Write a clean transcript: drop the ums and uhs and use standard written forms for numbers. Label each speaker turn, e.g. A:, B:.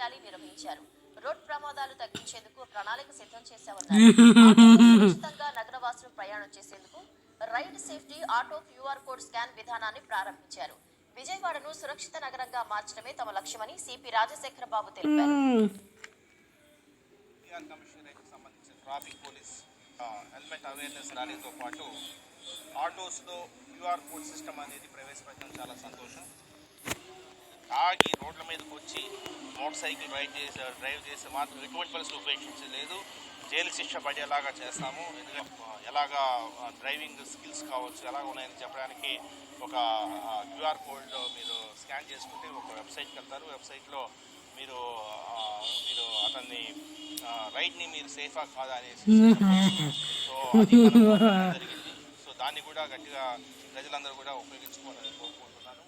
A: Rally నిర్వహించారు. Road ప్రమాదాలు తగ్గించేందుకు ప్రణాళిక సిద్ధం చేశామన్నారు. సురక్షితంగా నగరవాసులు ప్రయాణం చేసేందుకు ride safety auto QR code scan విధానాన్ని ప్రారంభించారు. విజయవాడను సురక్షిత నగరంగా మార్చడమే తమ లక్ష్యమని సిపి రాజశేఖర బాబు తెలిపారు.
B: ట్రాఫిక్ పోలీస్ హెల్మెట్ అవేర్నెస్ ర్యాలీతో పాటు ఆటోస్లో క్యూఆర్ కోడ్ సిస్టమ్ అనేది ప్రవేశపెట్టడం చాలా సంతోషం. ఆగి రోడ్ల మీదకి వచ్చి మోటార్ సైకిల్ డ్రైవ్ చేసి మాత్రం ఎటువంటి పరిస్థితులు ఉపేక్షించలేదు. జైలు శిక్ష పడేలాగా చేస్తాము. ఎలాగా డ్రైవింగ్ స్కిల్స్ కావచ్చు ఎలాగ ఉన్నాయని చెప్పడానికి ఒక క్యూఆర్ కోడ్ మీరు స్కాన్ చేసుకుంటే ఒక వెబ్సైట్కి వెళ్తారు. వెబ్సైట్లో మీరు అతన్ని రైడ్ని మీరు సేఫా కాదా అనేసి సో అది జరిగింది. సో దాన్ని కూడా గట్టిగా ప్రజలందరూ కూడా ఉపయోగించుకోవాలని కోరుకుంటున్నాను.